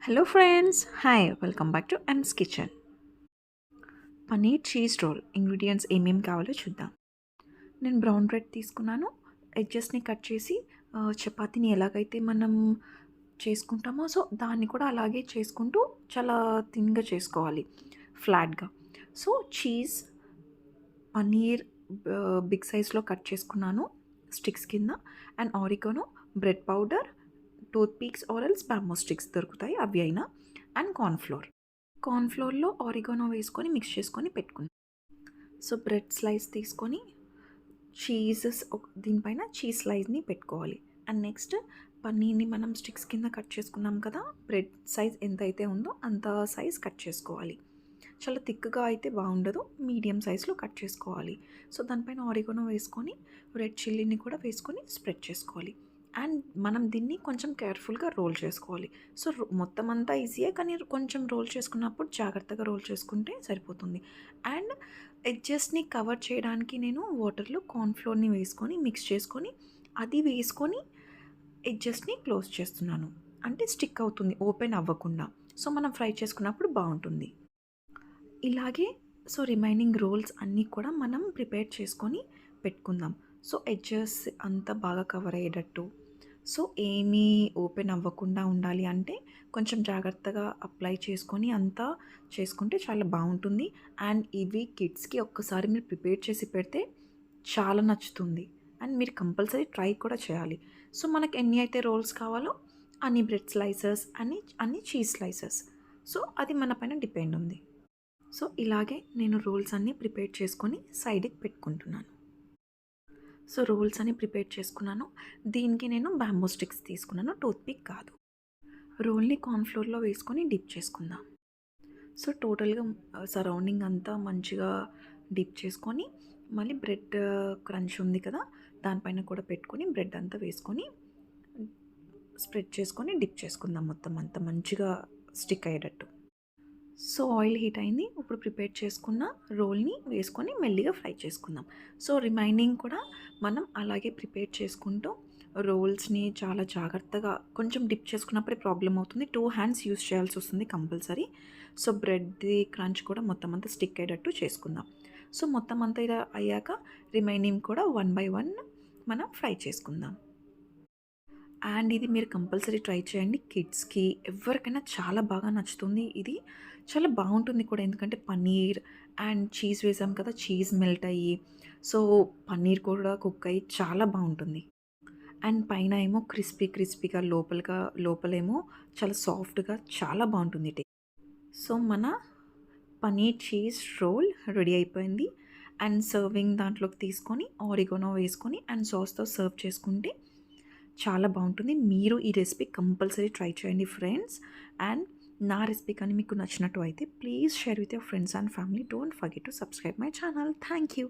Hello friends, hi, welcome back to M's kitchen. Paneer cheese roll ingredients ఏమేమి కావాలో చూద్దాం. నేను బ్రౌన్ బ్రెడ్ తీసుకున్నాను. ఎడ్జెస్ని కట్ చేసి చపాతీని ఎలాగైతే మనం చేసుకుంటామో సో దాన్ని కూడా అలాగే చేసుకుంటూ చాలా థిన్గా చేసుకోవాలి, ఫ్లాట్గా. సో చీజ్, పనీర్ బిగ్ సైజ్లో కట్ చేసుకున్నాను స్టిక్స్ కింద. And oregano, bread powder, tooth peaks or else bamboo sticks దొరుకుతాయి, అవి అయినా. అండ్ కార్న్ఫ్లోర్లో ఆరిగానో వేసుకొని మిక్స్ చేసుకొని పెట్టుకున్నాం. సో బ్రెడ్ స్లైస్ తీసుకొని దీనిపైన చీజ్ స్లైస్ని పెట్టుకోవాలి. అండ్ నెక్స్ట్ పన్నీర్ని మనం స్టిక్స్ కింద కట్ చేసుకున్నాం కదా, బ్రెడ్ సైజ్ ఎంత అయితే ఉందో అంత సైజ్ కట్ చేసుకోవాలి. చాలా థిక్గా అయితే బాగుండదు, మీడియం సైజ్లో కట్ చేసుకోవాలి. సో దానిపైన ఆరిగానో వేసుకొని రెడ్ చిల్లీని కూడా వేసుకొని స్ప్రెడ్ చేసుకోవాలి. అండ్ మనం దీన్ని కొంచెం కేర్ఫుల్గా రోల్ చేసుకోవాలి. సో మొత్తం అంతా ఈజీయే, కానీ కొంచెం రోల్ చేసుకున్నప్పుడు జాగ్రత్తగా రోల్ చేసుకుంటే సరిపోతుంది. అండ్ ఎడ్జెస్ని కవర్ చేయడానికి నేను వాటర్లో కార్న్ఫ్లోర్ని వేసుకొని మిక్స్ చేసుకొని అది వేసుకొని ఎడ్జెస్ని క్లోజ్ చేస్తున్నాను. అంటే స్టిక్ అవుతుంది, ఓపెన్ అవ్వకుండా. సో మనం ఫ్రై చేసుకున్నప్పుడు బాగుంటుంది. ఇలాగే సో రిమైనింగ్ రోల్స్ అన్నీ కూడా మనం ప్రిపేర్ చేసుకొని పెట్టుకుందాం. సో ఎడ్జెస్ అంతా బాగా కవర్ అయ్యేటట్టు, సో ఏమీ ఓపెన్ అవ్వకుండా ఉండాలి అంటే కొంచెం జాగ్రత్తగా అప్లై చేసుకొని అంతా చేసుకుంటే చాలా బాగుంటుంది. అండ్ ఇవి కిడ్స్కి ఒక్కసారి మీరు ప్రిపేర్ చేసి పెడితే చాలా నచ్చుతుంది. అండ్ మీరు కంపల్సరీ ట్రై కూడా చేయాలి. సో మనకు ఎన్ని అయితే రోల్స్ కావాలో అన్ని బ్రెడ్ స్లైసెస్, అన్ని చీజ్ స్లైసెస్, సో అది మన పైన డిపెండ్ ఉంది. సో ఇలాగే నేను రోల్స్ అన్నీ ప్రిపేర్ చేసుకొని సైడ్కి పెట్టుకుంటున్నాను. సో రోల్స్ అన్ని ప్రిపేర్ చేసుకున్నాను. దీనికి నేను బ్యాంబో స్టిక్స్ తీసుకున్నాను, టూత్పిక్ కాదు. రోల్ని కార్న్ఫ్లోర్లో వేసుకొని డిప్ చేసుకుందాం. సో టోటల్గా సరౌండింగ్ అంతా మంచిగా డిప్ చేసుకొని మళ్ళీ బ్రెడ్ క్రంచ్ ఉంది కదా, దానిపైన కూడా పెట్టుకొని బ్రెడ్ అంతా వేసుకొని స్ప్రెడ్ చేసుకొని డిప్ చేసుకుందాం, మొత్తం అంతా మంచిగా స్టిక్ అయ్యేటట్టు. సో ఆయిల్ హీట్ అయింది. ఇప్పుడు ప్రిపేర్ చేసుకున్న రోల్ని వేసుకొని మెల్లిగా ఫ్రై చేసుకుందాం. సో రిమైనింగ్ కూడా మనం అలాగే ప్రిపేర్ చేసుకుంటూ రోల్స్ని చాలా జాగ్రత్తగా కొంచెం డిప్ చేసుకున్నప్పుడే ప్రాబ్లం అవుతుంది, 2 హ్యాండ్స్ యూస్ చేయాల్సి వస్తుంది కంపల్సరీ. సో బ్రెడ్ది క్రంచ్ కూడా మొత్తం అంతా స్టిక్ అయ్యేటట్టు చేసుకుందాం. సో మొత్తం అంతా ఇలా అయ్యాక రిమైనింగ్ కూడా 1 బై 1 మనం ఫ్రై చేసుకుందాం. అండ్ ఇది మీరు కంపల్సరీ ట్రై చేయండి. కిడ్స్కి ఎవరికైనా చాలా బాగా నచ్చుతుంది. ఇది చాలా బాగుంటుంది కూడా, ఎందుకంటే పన్నీర్ అండ్ చీజ్ వేసాం కదా, చీజ్ మెల్ట్ అయ్యి సో పన్నీర్ కూడా కుక్ అయ్యి చాలా బాగుంటుంది. అండ్ పైన ఏమో క్రిస్పీగా, లోపలేమో చాలా సాఫ్ట్గా చాలా బాగుంటుంది టేస్ట్. సో మన పన్నీర్ చీజ్ రోల్ రెడీ అయిపోయింది. అండ్ సర్వింగ్ దాంట్లోకి తీసుకొని ఆరిగానో వేసుకొని అండ్ సాస్తో సర్వ్ చేసుకుంటే చాలా బాగుంటుంది. మీరు ఈ రెసిపీ కంపల్సరీ ట్రై చేయండి ఫ్రెండ్స్. అండ్ నా రెసిపీ కానీ మీకు నచ్చినట్టు అయితే please share with your friends and family. Don't forget to subscribe my channel. Thank you.